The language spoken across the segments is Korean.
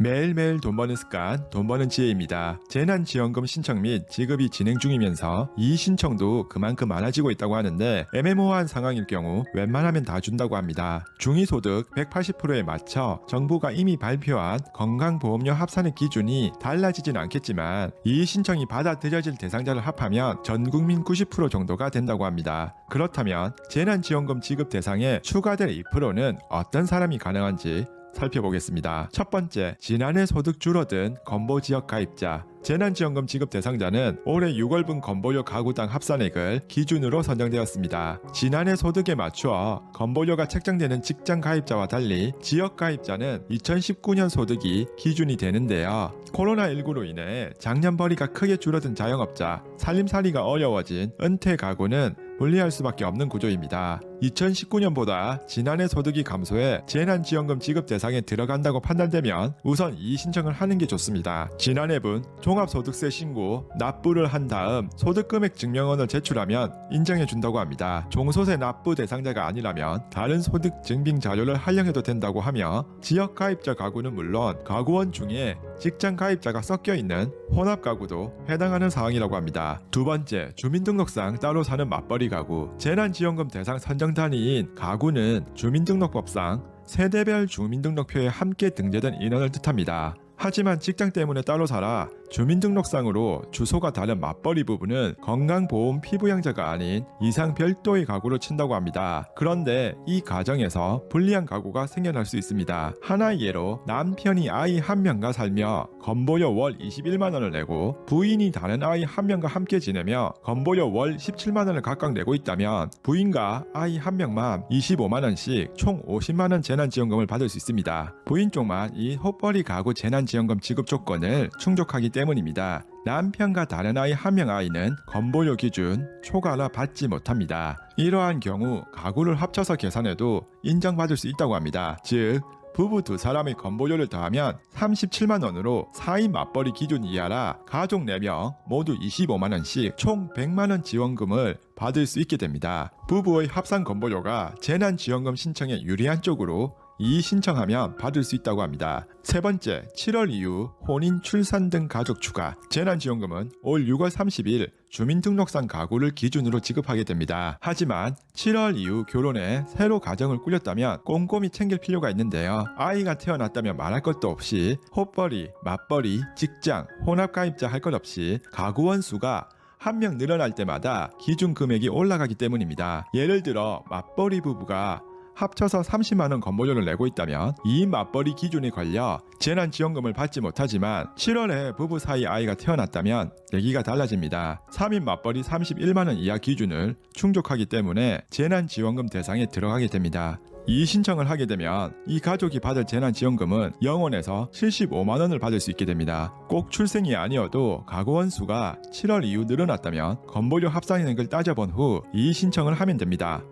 매일매일 돈 버는 습관, 돈 버는 지혜입니다. 재난지원금 신청 및 지급이 진행 중이면서 이 신청도 그만큼 많아지고 있다고 하는데 애매모호한 상황일 경우 웬만하면 다 준다고 합니다. 중위소득 180%에 맞춰 정부가 이미 발표한 건강보험료 합산의 기준이 달라지진 않겠지만 이 신청이 받아들여질 대상자를 합하면 전국민 90% 정도가 된다고 합니다. 그렇다면 재난지원금 지급 대상에 추가될 2%는 어떤 사람이 가능한지 살펴보겠습니다. 첫 번째, 지난해 소득 줄어든 건보 지역 가입자. 재난지원금 지급 대상자는 올해 6월분 건보료 가구당 합산액을 기준으로 선정되었습니다. 지난해 소득에 맞추어 건보료가 책정되는 직장 가입자와 달리 지역 가입자는 2019년 소득이 기준이 되는데요. 코로나19로 인해 작년벌이가 크게 줄어든 자영업자, 살림살이가 어려워진 은퇴 가구는 분리할 수밖에 없는 구조입니다. 2019년보다 지난해 소득이 감소해 재난지원금 지급 대상에 들어간다고 판단되면 우선 이 신청을 하는 게 좋습니다. 지난해분 종합소득세 신고, 납부를 한 다음 소득금액 증명원을 제출하면 인정해준다고 합니다. 종소세 납부 대상자가 아니라면 다른 소득 증빙 자료를 활용해도 된다고 하며 지역 가입자 가구는 물론 가구원 중에 직장 가입자가 섞여 있는 혼합 가구도 해당하는 사항이라고 합니다. 두 번째, 주민등록상 따로 사는 맞벌이 가구. 재난지원금 대상 선정 단위인 가구는 주민등록법상 세대별 주민등록표에 함께 등재된 인원을 뜻합니다. 하지만 직장 때문에 따로 살아 주민등록상으로 주소가 다른 맞벌이 부부는 건강보험 피부양자가 아닌 이상 별도의 가구로 친다고 합니다. 그런데 이 가정에서 불리한 가구가 생겨날 수 있습니다. 하나의 예로 남편이 아이 한 명과 살며 건보료 월 21만원을 내고 부인이 다른 아이 한 명과 함께 지내며 건보료 월 17만원을 각각 내고 있다면 부인과 아이 한 명만 25만원씩 총 50만원 재난지원금을 받을 수 있습니다. 부인 쪽만 이 헛벌이 가구 재난지원금 지급 조건을 충족하기 때문입니다. 남편과 다른 아이 한 명 아이는 건보료 기준 초과라 받지 못합니다. 이러한 경우 가구를 합쳐서 계산해도 인정받을 수 있다고 합니다. 즉 부부 두 사람의 건보료를 더하면 37만원으로 4인 맞벌이 기준 이하라 가족 4명 모두 25만원씩 총 100만원 지원금을 받을 수 있게 됩니다. 부부의 합산 건보료가 재난지원금 신청에 유리한 쪽으로 이 신청하면 받을 수 있다고 합니다. 세 번째, 7월 이후 혼인, 출산 등 가족 추가. 재난지원금은 올 6월 30일 주민등록상 가구를 기준으로 지급하게 됩니다. 하지만 7월 이후 결혼해 새로 가정을 꾸렸다면 꼼꼼히 챙길 필요가 있는데요. 아이가 태어났다면 말할 것도 없이 헛벌이, 맞벌이, 직장, 혼합가입자 할 것 없이 가구원 수가 한 명 늘어날 때마다 기준 금액이 올라가기 때문입니다. 예를 들어 맞벌이 부부가 합쳐서 30만원 건보료를 내고 있다면 2인 맞벌이 기준에 걸려 재난지원금을 받지 못하지만 7월에 부부 사이 아이가 태어났다면 얘기가 달라집니다. 3인 맞벌이 31만원 이하 기준을 충족하기 때문에 재난지원금 대상에 들어가게 됩니다. 이 신청을 하게 되면 이 가족이 받을 재난지원금은 0원에서 75만원을 받을 수 있게 됩니다. 꼭 출생이 아니어도 가구원 수가 7월 이후 늘어났다면 건보료 합산액을 따져본 후 이 신청을 하면 됩니다.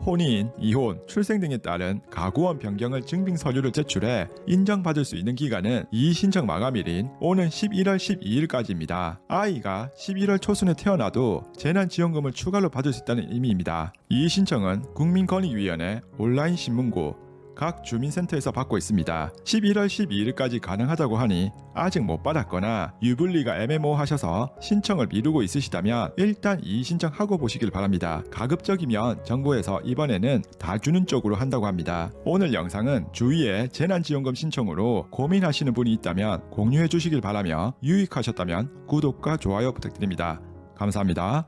혼인, 이혼, 출생 등에 따른 가구원 변경을 증빙 서류를 제출해 인정받을 수 있는 기간은 이 신청 마감일인 오는 11월 12일까지입니다. 아이가 11월 초순에 태어나도 재난지원금을 추가로 받을 수 있다는 의미입니다. 이 신청은 국민권익위원회 온라인 신문고 각 주민센터에서 받고 있습니다. 11월 12일까지 가능하다고 하니 아직 못 받았거나 유불리가 애매모호하셔서 신청을 미루고 있으시다면 일단 이 신청하고 보시길 바랍니다. 가급적이면 정부에서 이번에는 다 주는 쪽으로 한다고 합니다. 오늘 영상은 주위에 재난지원금 신청으로 고민하시는 분이 있다면 공유해 주시길 바라며 유익하셨다면 구독과 좋아요 부탁드립니다. 감사합니다.